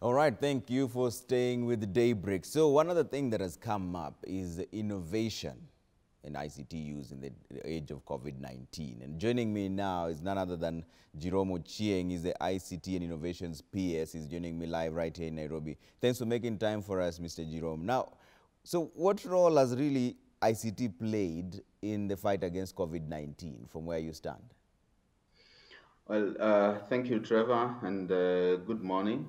All right, thank you for staying with Daybreak. So one other thing that has come up is innovation in ICT use in the age of COVID-19. And joining me now is none other than Jerome Ochieng. He's the ICT and Innovations PS. He's joining me live right here in Nairobi. Thanks for making time for us, Mr. Jerome. Now, so what role has really ICT played in the fight against COVID-19 from where you stand? Well, thank you, Trevor, and good morning.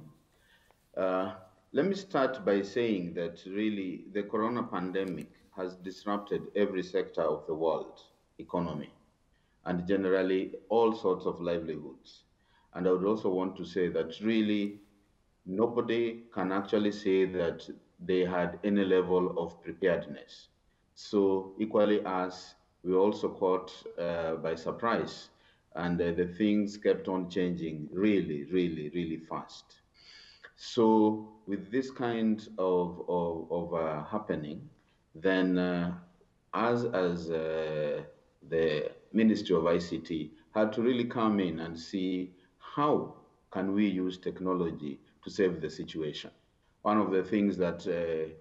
Uh, Let me start by saying that really the corona pandemic has disrupted every sector of the world economy and generally all sorts of livelihoods. And I would also want to say that really nobody can actually say that they had any level of preparedness. So equally as we also caught by surprise, and the things kept on changing really fast. So with this kind of happening, then as the Ministry of ICT had to really come in and see how can we use technology to save the situation. One of the things that the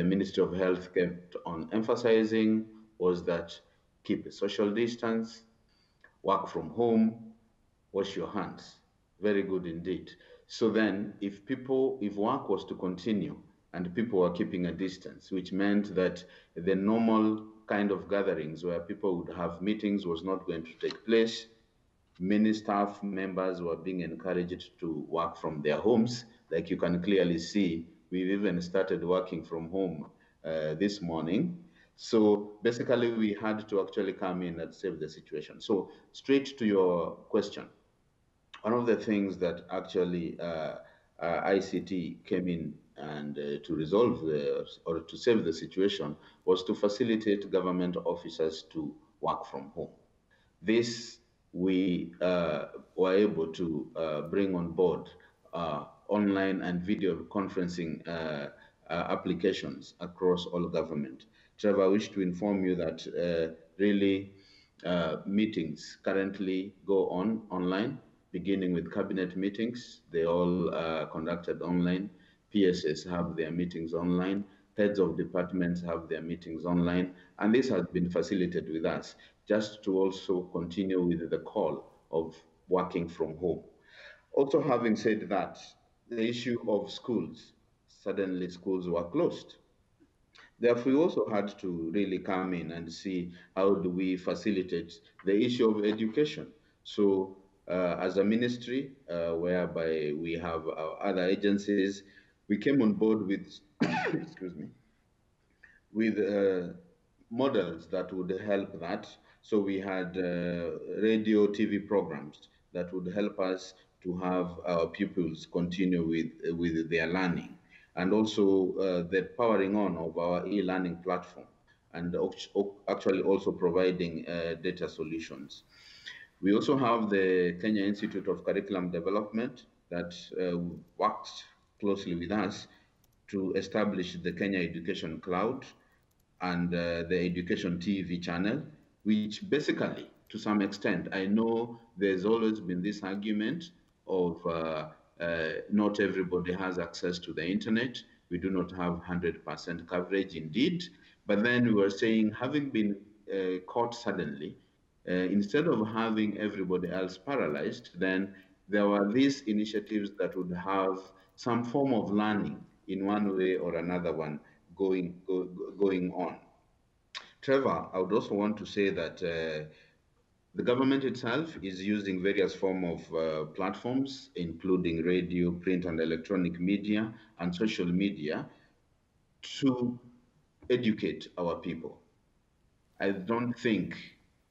Ministry of Health kept on emphasizing was that keep a social distance, work from home, wash your hands. Very good indeed. So then, if work was to continue and people were keeping a distance, which meant that the normal kind of gatherings where people would have meetings was not going to take place, many staff members were being encouraged to work from their homes. Like you can clearly see, we've even started working from home this morning. So basically, we had to actually come in and save the situation. So straight to your question, one of the things that actually ICT came in and to resolve or to save the situation was to facilitate government officers to work from home. This we were able to bring on board online and video conferencing applications across all government. Trevor, I wish to inform you that really meetings currently go on online, beginning with cabinet meetings. They all conducted online. PSS have their meetings online. Heads of departments have their meetings online. And this has been facilitated with us just to also continue with the call of working from home. Also, having said that, the issue of schools, suddenly schools were closed. Therefore, we also had to really come in and see how do we facilitate the issue of education. So, as a ministry, whereby we have other agencies, we came on board with, excuse me, with models that would help that. So we had radio, TV programs that would help us to have our pupils continue with their learning, and also the powering on of our e-learning platform, and actually also providing data solutions. We also have the Kenya Institute of Curriculum Development that works closely with us to establish the Kenya Education Cloud and the Education TV channel, which basically, to some extent, I know there's always been this argument of not everybody has access to the internet. We do not have 100% coverage indeed. But then we were saying, having been caught suddenly, instead of having everybody else paralyzed, then there were these initiatives that would have some form of learning in one way or another one going on. Trevor, I would also want to say that the government itself is using various form of platforms, including radio, print, and electronic media, and social media, to educate our people. I don't think,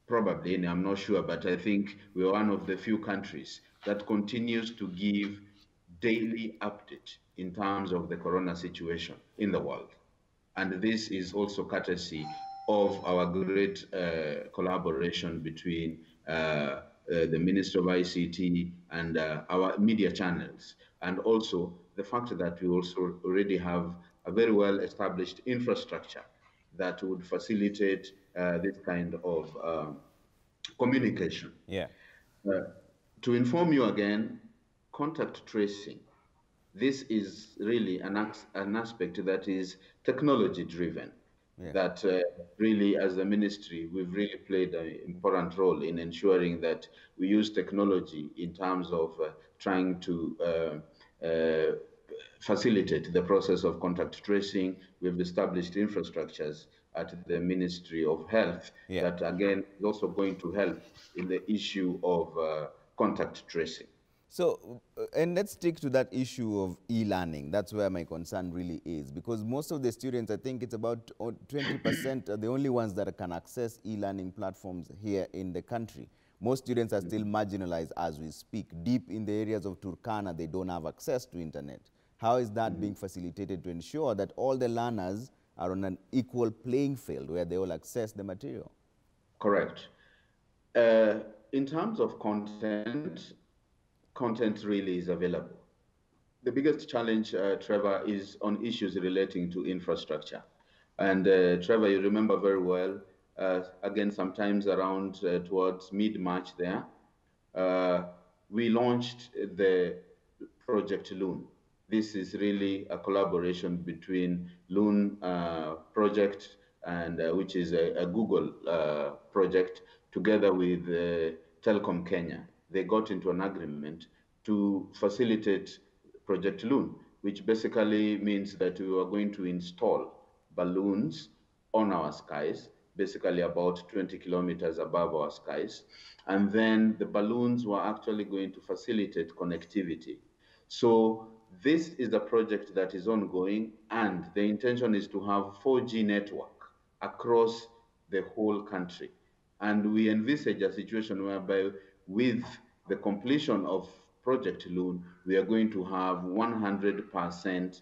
probably, and I'm not sure, but I think we're one of the few countries that continues to give daily update in terms of the corona situation in the world. And this is also courtesy of our great collaboration between the Ministry of ICT and our media channels, and also the fact that we also already have a very well established infrastructure that would facilitate this kind of communication. Yeah. Uh, to inform you again, contact tracing, this is really an aspect that is technology driven, Yeah. that really, as a ministry, we've really played an important role in ensuring that we use technology in terms of trying to facilitate the process of contact tracing. We've established infrastructures at the Ministry of Health Yeah. that, again, is also going to help in the issue of contact tracing. So, and let's stick to that issue of e-learning. That's where my concern really is, because most of the students, I think it's about 20% are the only ones that can access e-learning platforms here in the country. Most students are still marginalized as we speak. Deep in the areas of Turkana, they don't have access to internet. How is that being facilitated to ensure that all the learners are on an equal playing field where they all access the material? Correct. In terms of content, content really is available. The biggest challenge, Trevor, is on issues relating to infrastructure. And Trevor, you remember very well, again, sometimes around towards mid-March there, uh, we launched the Project Loon. This is really a collaboration between Loon project and which is a Google project, together with Telecom Kenya. They got into an agreement to facilitate Project Loon, which basically means that we are going to install balloons on our skies, basically about 20 kilometers above our skies. And then the balloons were actually going to facilitate connectivity. So this is a project that is ongoing, and the intention is to have 4G network across the whole country. And we envisage a situation whereby, with the completion of Project Loon, we are going to have 100%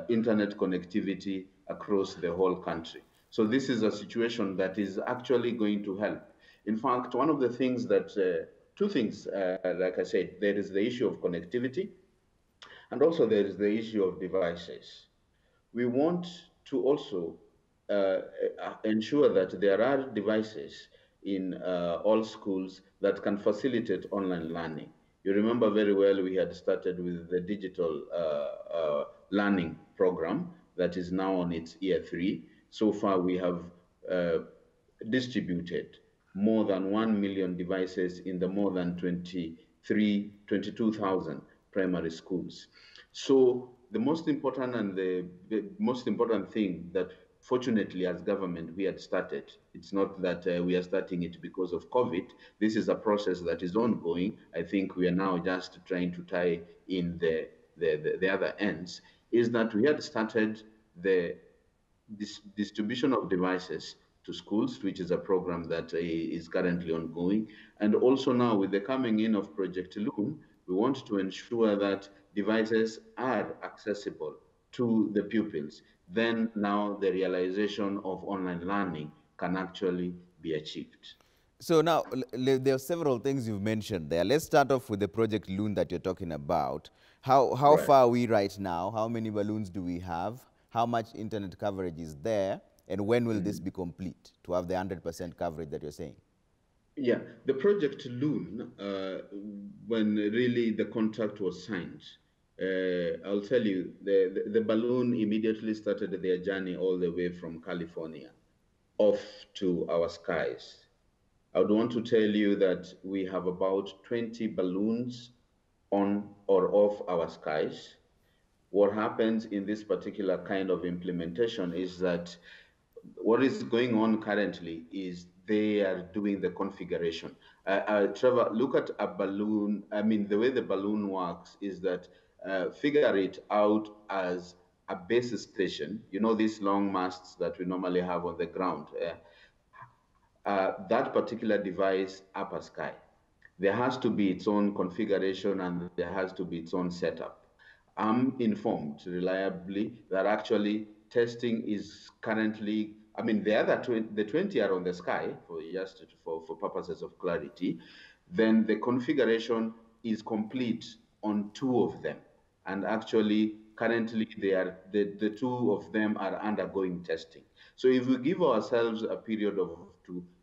internet connectivity across the whole country. So this is a situation that is actually going to help. In fact, one of the things that, two things, like I said, there is the issue of connectivity, and also there is the issue of devices. We want to also ensure that there are devices in all schools that can facilitate online learning. You remember very well we had started with the digital learning program that is now on its year 3. So far, we have uh, distributed more than 1 million devices in the more than 22,000 primary schools. So the most important and the most important thing that, fortunately, as government, we had started. It's not that we are starting it because of COVID. This is a process that is ongoing. I think we are now just trying to tie in the other ends, is that we had started the distribution of devices to schools, which is a program that is currently ongoing. And also now, with the coming in of Project Loon, we want to ensure that devices are accessible to the pupils. Then now the realization of online learning can actually be achieved. So now, there are several things you've mentioned there. Let's start off with the Project Loon that you're talking about. How Right. far are we right now? How many balloons do we have? How much internet coverage is there? And when will this be complete to have the 100% coverage that you're saying? Yeah, the Project Loon, when really the contract was signed, I'll tell you, the balloon immediately started their journey all the way from California off to our skies. I would want to tell you that we have about 20 balloons on or off our skies. What happens in this particular kind of implementation is that what is going on currently is they are doing the configuration. Trevor, look at a balloon. I mean, the way the balloon works is that, figure it out as a base station. You know, these long masts that we normally have on the ground. That particular device, upper sky, there has to be its own configuration and there has to be its own setup. I'm informed reliably that actually testing is currently, I mean, the other 20, the 20 are on the sky, for just for purposes of clarity. Then the configuration is complete on 2 of them. And actually, currently, the 2 of them are undergoing testing. So if we give ourselves a period of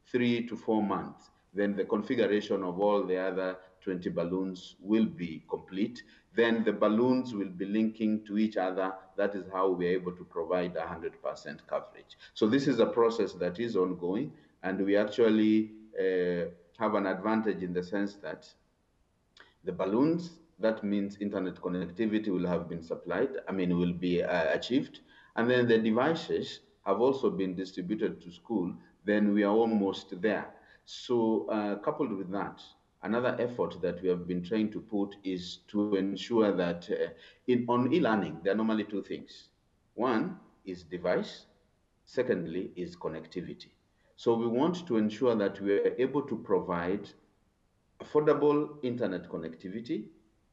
3 to 4 months, then the configuration of all the other 20 balloons will be complete. Then the balloons will be linking to each other. That is how we're able to provide 100% coverage. So this is a process that is ongoing, and we actually have an advantage in the sense that the balloons, that means internet connectivity will have been supplied, will be achieved. And then the devices have also been distributed to school, then we are almost there. So coupled with that, another effort that we have been trying to put is to ensure that on e-learning, there are normally two things. One is device, secondly is connectivity. So we want to ensure that we are able to provide affordable internet connectivity.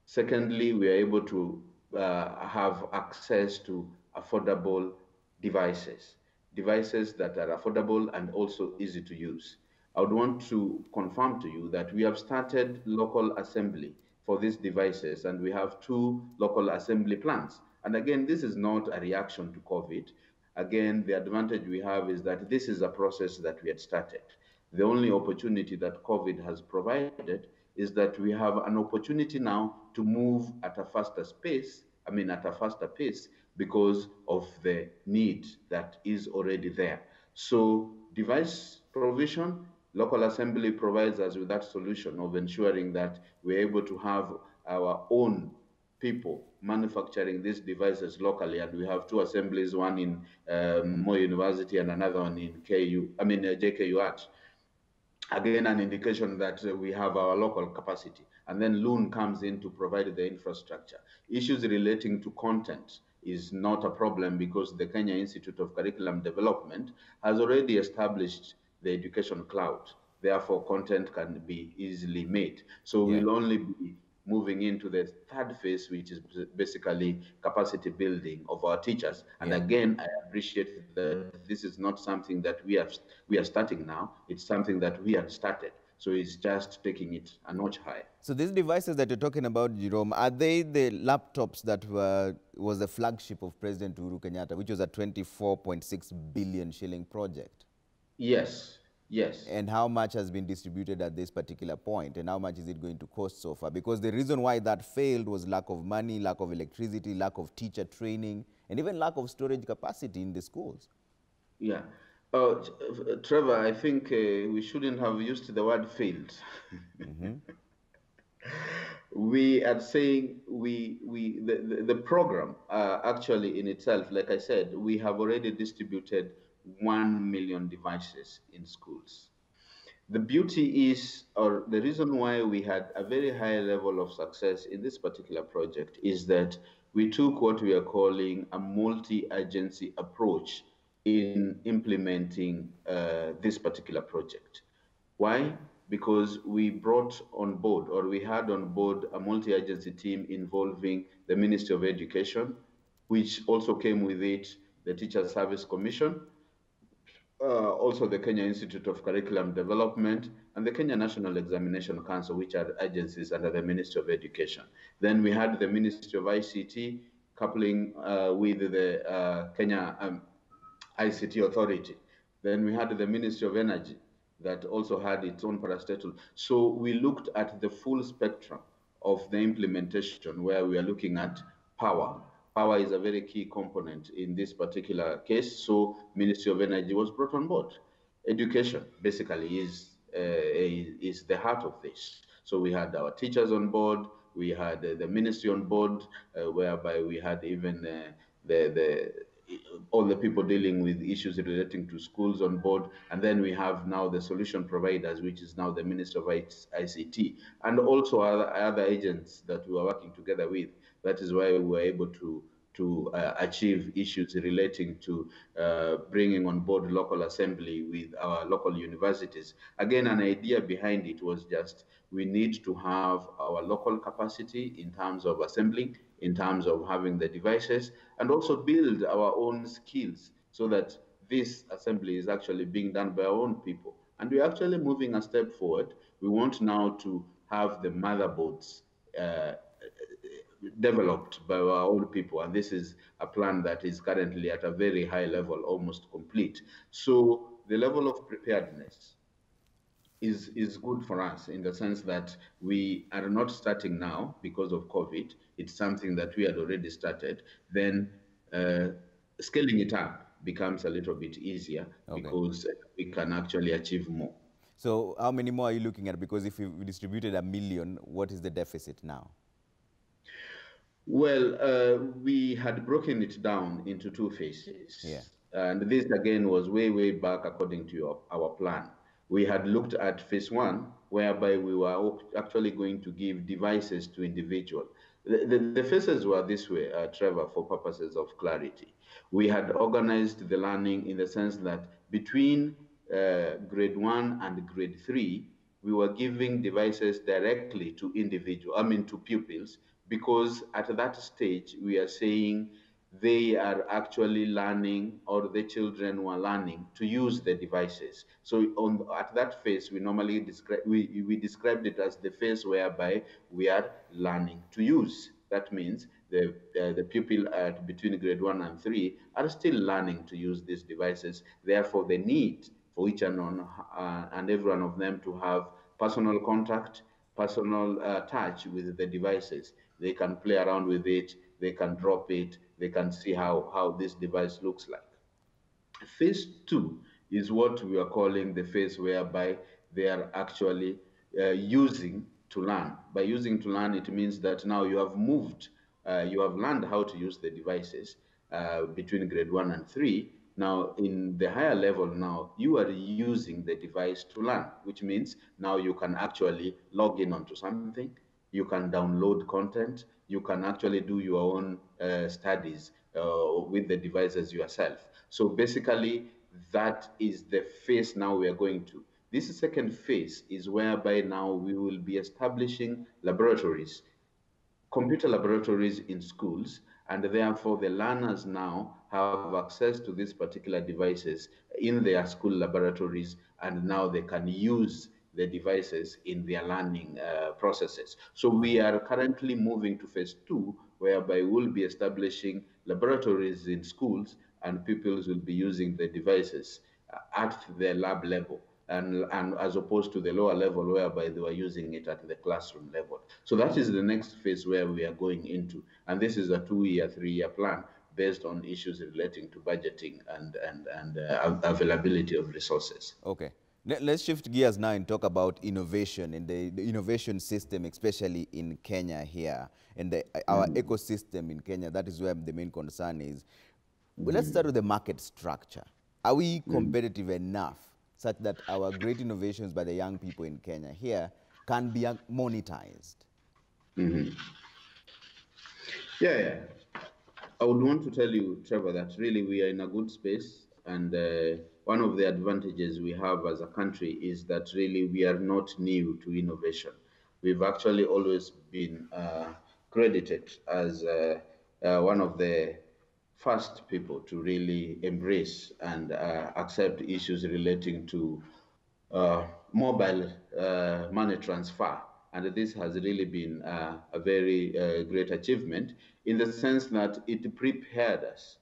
Secondly, we are able to have access to affordable devices, devices that are affordable and also easy to use. I would want to confirm to you that we have started local assembly for these devices, and we have 2 local assembly plants. And again, this is not a reaction to COVID. Again, the advantage we have is that this is a process that we had started. The only opportunity that COVID has provided is that we have an opportunity now to move at a faster pace, at a faster pace because of the need that is already there. So device provision, local assembly provides us with that solution of ensuring that we're able to have our own people manufacturing these devices locally, and we have 2 assemblies, one in Moi University and another one in JKU Art. Again, an indication that we have our local capacity. And then Loon comes in to provide the infrastructure. Issues relating to content is not a problem because the Kenya Institute of Curriculum Development has already established the education cloud. Therefore, content can be easily made. So we'll only be moving into the 3rd phase, which is basically capacity building of our teachers. And again, I appreciate that this is not something that we are starting now. It's something that we had started. So it's just taking it a notch higher. So these devices that you're talking about, Jerome, are they the laptops that was the flagship of President Uhuru Kenyatta, which was a 24.6 billion shilling project? Yes. Yes. And how much has been distributed at this particular point, and how much is it going to cost so far? Because the reason why that failed was lack of money, lack of electricity, lack of teacher training, and even lack of storage capacity in the schools. Yeah. Trevor, I think we shouldn't have used the word failed. We are saying the program actually in itself, like I said, we have already distributed 1 million devices in schools. The beauty is, or the reason why we had a very high level of success in this particular project is that we took what we are calling a multi-agency approach in implementing this particular project. Why? Because we brought on board, or we had on board, a multi-agency team involving the Ministry of Education, which also came with it the Teacher Service Commission, also the Kenya Institute of Curriculum Development, and the Kenya National Examination Council, which are agencies under the Ministry of Education. Then we had the Ministry of ICT coupling with the Kenya ICT Authority. Then we had the Ministry of Energy that also had its own parastatal. So we looked at the full spectrum of the implementation, where we are looking at power. Power is a very key component in this particular case, so Ministry of Energy was brought on board. Education basically is the heart of this. So we had our teachers on board, we had the ministry on board, whereby we had even all the people dealing with issues relating to schools on board, and then we have now the solution providers, which is now the Minister of ICT, and also other agents that we are working together with. That is why we were able to achieve issues relating to bringing on board local assembly with our local universities. Again, an idea behind it was just we need to have our local capacity in terms of assembling, in terms of having the devices, and also build our own skills so that this assembly is actually being done by our own people. And we're actually moving a step forward. We want now to have the motherboards developed by our own people, and this is a plan that is currently at a very high level, almost complete. So the level of preparedness is good for us in the sense that we are not starting now because of COVID. It's something that we had already started. Then uh, scaling it up becomes a little bit easier Okay. because we can actually achieve more. So how many more are you looking at? Because if you distributed 1 million, what is the deficit now? Well, we had broken it down into two Yeah. phases. And this again was way, way back according to our plan. We had looked at phase one, whereby we were actually going to give devices to individual. The phases were this way, Trevor, for purposes of clarity. We had organized the learning in the sense that between grade one and grade three, we were giving devices directly to to pupils, because at that stage we are saying they are actually learning, or the children were learning to use the devices. So at that phase, we normally we described it as the phase whereby we are learning to use. That means the pupil at between grade one and three are still learning to use these devices. Therefore, the need for each and every one of them to have personal contact, personal touch with the devices. They can play around with it, they can drop it, they can see how this device looks like. Phase two is what we are calling the phase whereby they are actually using to learn. By using to learn, it means that now you have moved, you have learned how to use the devices between grade one and three. Now, in the higher level, now you are using the device to learn, which means now you can actually log in onto something, you can download content, you can actually do your own studies with the devices yourself. So basically, that is the phase now we are going to. This second phase is whereby now we will be establishing laboratories, computer laboratories in schools, and therefore the learners now have access to these particular devices in their school laboratories, and now they can use the devices in their learning processes. So we are currently moving to phase two, whereby we'll be establishing laboratories in schools, and pupils will be using the devices at the lab level, and as opposed to the lower level whereby they were using it at the classroom level. So that is the next phase where we are going into. And this is a 2-year, 3-year plan based on issues relating to budgeting and availability of resources. Okay. Let's shift gears now and talk about innovation and the innovation system, especially in Kenya here, and our Mhm. ecosystem in Kenya. That is where the main concern is. Well, let's start Mhm. with the market structure. Are we Mhm. competitive enough such that our great innovations by the young people in Kenya here can be monetized? Mhm. Yeah, yeah. I would want to tell you, Trevor, that really we are in a good space. And one of the advantages we have as a country is that really we are not new to innovation. We've actually always been credited as one of the first people to really embrace and accept issues relating to mobile money transfer. And this has really been a very great achievement in the sense that it prepared us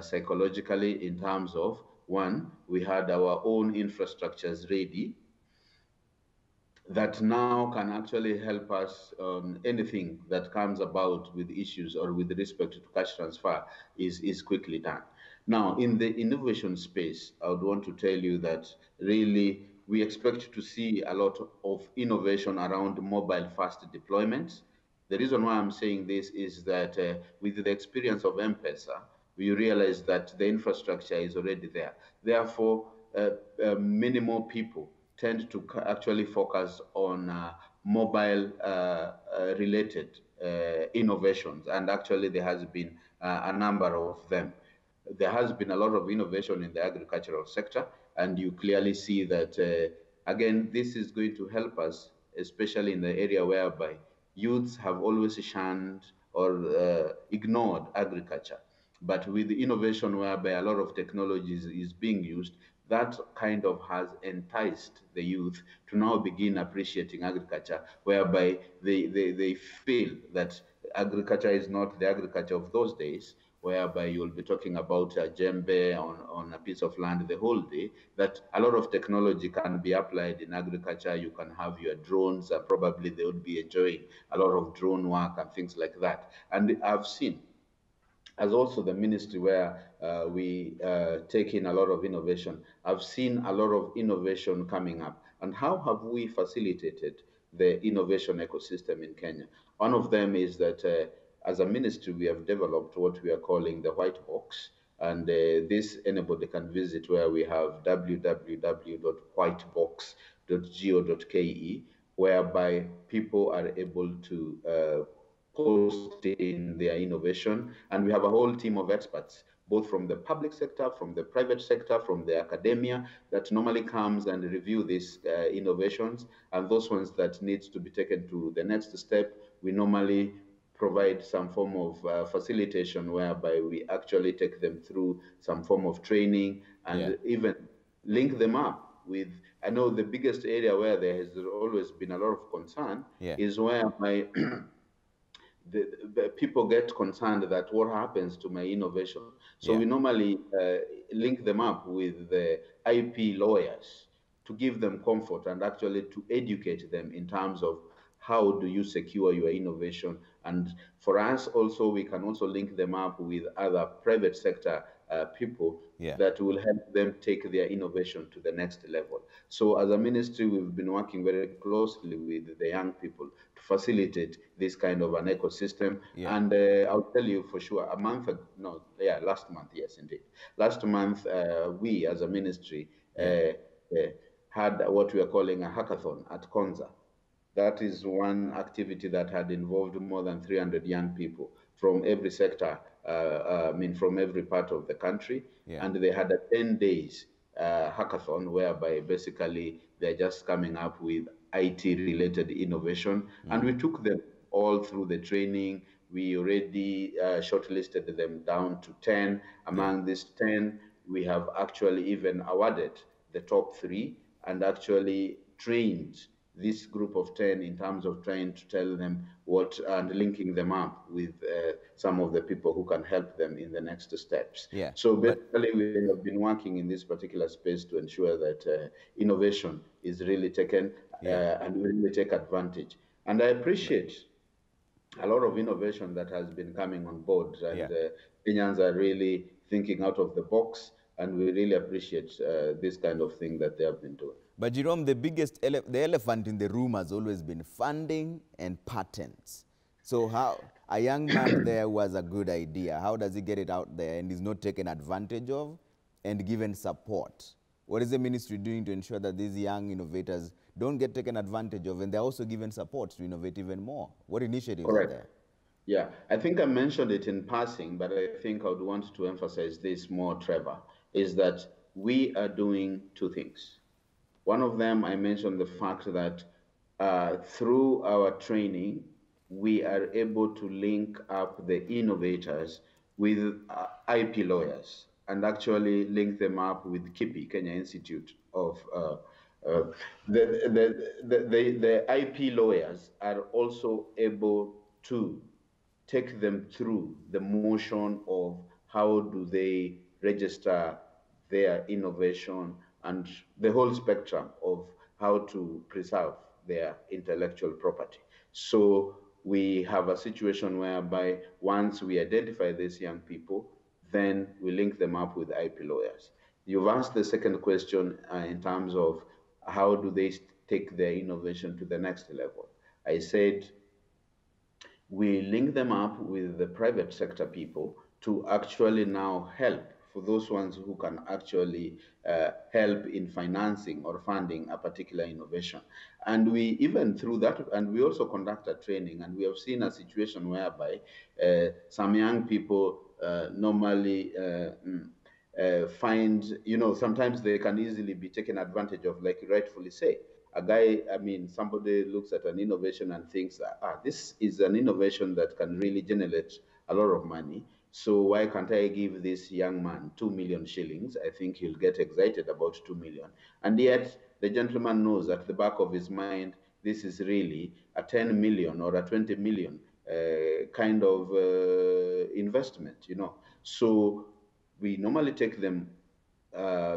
psychologically in terms of one, we had our own infrastructures ready that now can actually help us on anything that comes about with issues or with respect to cash transfer is quickly done. Now, in the innovation space, I would want to tell you that really we expect to see a lot of innovation around mobile fast deployments. The reason why I'm saying this is that with the experience of M-Pesa, we realize that the infrastructure is already there. Therefore, many more people tend to actually focus on mobile related innovations, and actually there has been a number of them. There has been a lot of innovation in the agricultural sector, and you clearly see that again this is going to help us, especially in the area whereby youths have always shunned or ignored agriculture. But with the innovation whereby a lot of technology is being used, that kind of has enticed the youth to now begin appreciating agriculture, whereby they feel that agriculture is not the agriculture of those days, whereby you'll be talking about a djembe on a piece of land the whole day, that a lot of technology can be applied in agriculture. You can have your drones, probably they would be enjoying a lot of drone work and things like that. And I've seen, as also the ministry where we take in a lot of innovation, I've seen a lot of innovation coming up. And how have we facilitated the innovation ecosystem in Kenya? One of them is that as a ministry, we have developed what we are calling the white box. And this anybody can visit, where we have www.whitebox.go.ke, whereby people are able to post in their innovation. And we have a whole team of experts, both from the public sector, from the private sector, from the academia, that normally comes and review these innovations. And those ones that needs to be taken to the next step, we normally provide some form of facilitation, whereby we actually take them through some form of training and even link them up with, I know the biggest area where there has always been a lot of concern is whereby the people get concerned that what happens to my innovation. So we normally link them up with the IP lawyers to give them comfort and actually to educate them in terms of how do you secure your innovation. And for us also, we can also link them up with other private sector people that will help them take their innovation to the next level. So as a ministry, we've been working very closely with the young people to facilitate this kind of an ecosystem. And I'll tell you for sure, last month, yes, indeed. Last month, we as a ministry had what we are calling a hackathon at Konza. That is one activity that had involved more than 300 young people from every sector, from every part of the country. And they had a 10 days hackathon, whereby basically they're just coming up with IT-related innovation. And we took them all through the training. We already shortlisted them down to 10. Among these 10, we have actually even awarded the top 3 and actually trained this group of 10 in terms of trying to tell them what and linking them up with some of the people who can help them in the next steps. So basically, we have been working in this particular space to ensure that innovation is really taken and we really take advantage. And I appreciate a lot of innovation that has been coming on board, and Kenyans are really thinking out of the box, and we really appreciate this kind of thing that they have been doing. But Jerome, the elephant in the room has always been funding and patents. So how a young man there was a good idea, how does he get it out there and is not taken advantage of and given support? What is the ministry doing to ensure that these young innovators don't get taken advantage of and they're also given support to innovate even more? What initiatives are there? Yeah, I think I mentioned it in passing, but I think I would want to emphasize this more, Trevor, is that we are doing 2 things. One of them, I mentioned the fact that through our training, we are able to link up the innovators with IP lawyers and actually link them up with KIPI, Kenya Institute of the IP lawyers are also able to take them through the motion of how do they register their innovation and the whole spectrum of how to preserve their intellectual property. So we have a situation whereby once we identify these young people, then we link them up with IP lawyers. You've asked the second question in terms of how do they take their innovation to the next level. I said we link them up with the private sector people to actually now help for those ones who can actually help in financing or funding a particular innovation. And we even through that, and we also conduct a training, and we have seen a situation whereby some young people normally find, sometimes they can easily be taken advantage of, like you rightfully say. A guy, somebody looks at an innovation and thinks, this is an innovation that can really generate a lot of money. So why can't I give this young man 2 million shillings? I think he'll get excited about 2 million. And yet the gentleman knows at the back of his mind, this is really a 10 million or a 20 million kind of investment, you know. So we normally take them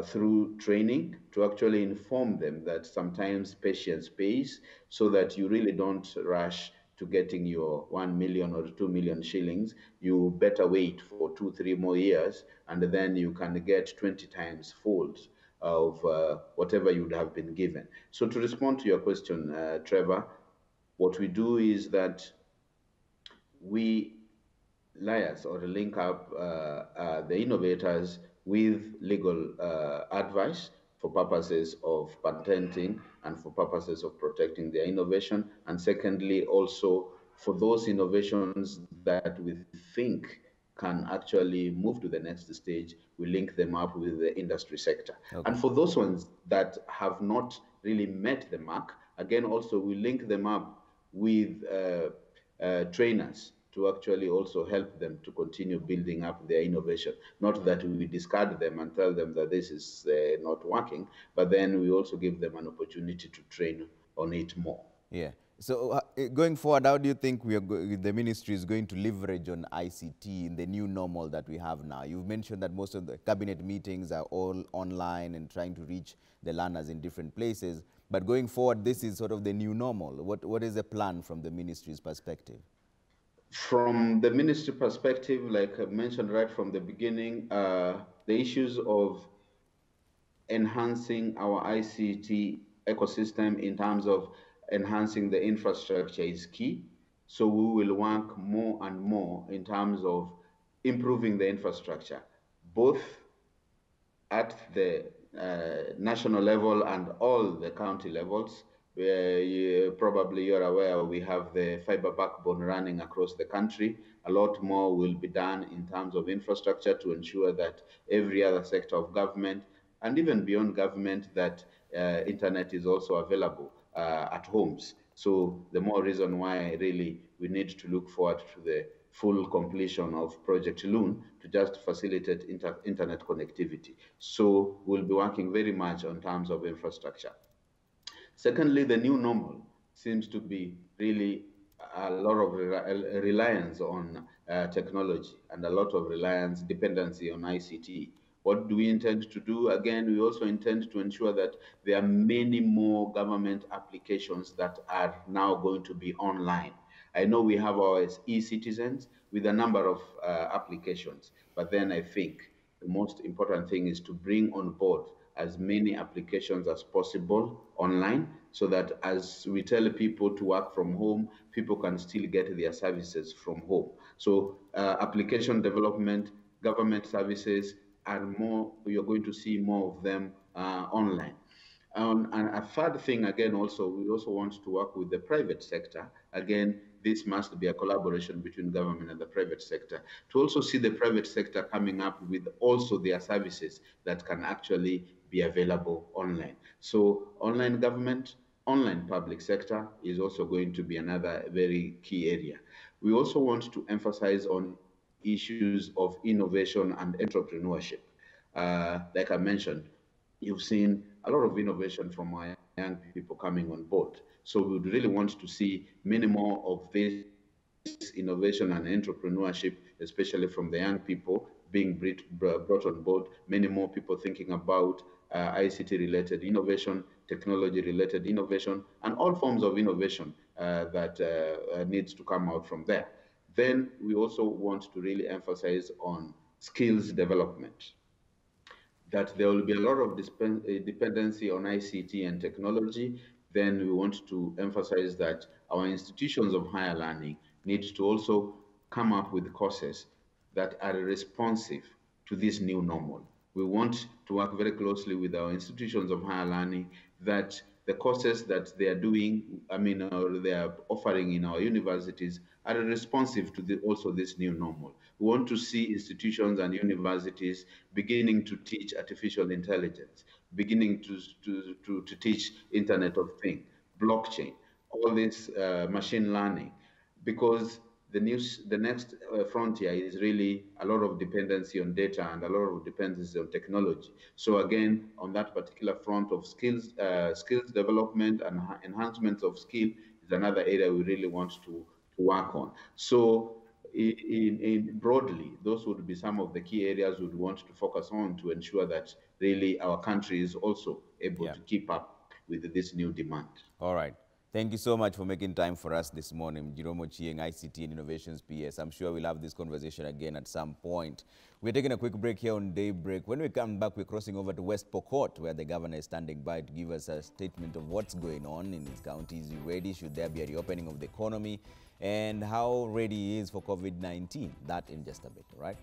through training to actually inform them that sometimes patience pays, so that you really don't rush to getting your 1 million or 2 million shillings. You better wait for 2, 3 more years, and then you can get 20 times folds of whatever you would have been given. So to respond to your question, Trevor, what we do is that we liars or link up the innovators with legal advice for purposes of patenting and for purposes of protecting their innovation. And secondly, also for those innovations that we think can actually move to the next stage, we link them up with the industry sector. Okay. And for those ones that have not really met the mark, again, also we link them up with trainers to actually also help them to continue building up their innovation. Not that we discard them and tell them that this is not working, but then we also give them an opportunity to train on it more. Yeah. So going forward, how do you think the ministry is going to leverage on ICT in the new normal that we have now? You've mentioned that most of the cabinet meetings are all online and trying to reach the learners in different places. But going forward, this is sort of the new normal. What is the plan from the ministry's perspective? From the ministry perspective, like I mentioned right from the beginning, the issues of enhancing our ICT ecosystem in terms of enhancing the infrastructure is key. So we will work more and more in terms of improving the infrastructure, both at the national level and all the county levels. Probably you're aware we have the fiber backbone running across the country. A lot more will be done in terms of infrastructure to ensure that every other sector of government and even beyond government, that internet is also available at homes. So the more reason why really we need to look forward to the full completion of Project Loon to just facilitate internet connectivity. So we'll be working very much on terms of infrastructure. Secondly, the new normal seems to be really a lot of reliance on technology and a lot of reliance, dependency on ICT. What do we intend to do? Again, we also intend to ensure that there are many more government applications that are now going to be online. I know we have our e-citizens with a number of applications, but then I think the most important thing is to bring on board as many applications as possible online, so that as we tell people to work from home, people can still get their services from home. So application development, government services, and more, you're going to see more of them online. And a third thing, again, also, we also want to work with the private sector. Again, this must be a collaboration between government and the private sector to also see the private sector coming up with also their services that can actually be available online. So online government, online public sector is also going to be another very key area. We also want to emphasize on issues of innovation and entrepreneurship. Like I mentioned, you've seen a lot of innovation from our young people coming on board. So we would really want to see many more of this innovation and entrepreneurship, especially from the young people being brought on board, many more people thinking about ICT-related innovation, technology-related innovation, and all forms of innovation that needs to come out from there. Then we also want to really emphasize on skills development, that there will be a lot of dependency on ICT and technology. Then we want to emphasize that our institutions of higher learning need to also come up with courses that are responsive to this new normal. We want to work very closely with our institutions of higher learning, that the courses that they are doing, or they are offering in our universities are responsive to also this new normal. We want to see institutions and universities beginning to teach artificial intelligence, beginning to teach Internet of Things, blockchain, all this machine learning, because the next frontier is really a lot of dependency on data and a lot of dependency on technology. So again, on that particular front of skills development and enhancements of skill is another area we really want to to work on. So in broadly, those would be some of the key areas we'd want to focus on to ensure that really our country is also able Yeah. to keep up with this new demand. All right. Thank you so much for making time for us this morning, Jerome Ochieng, ICT and Innovations PS. I'm sure we'll have this conversation again at some point. We're taking a quick break here on Daybreak. When we come back, we're crossing over to West Pokot, where the governor is standing by to give us a statement of what's going on in his county. Is he ready? Should there be a reopening of the economy? And how ready he is for COVID-19? That in just a bit, all right?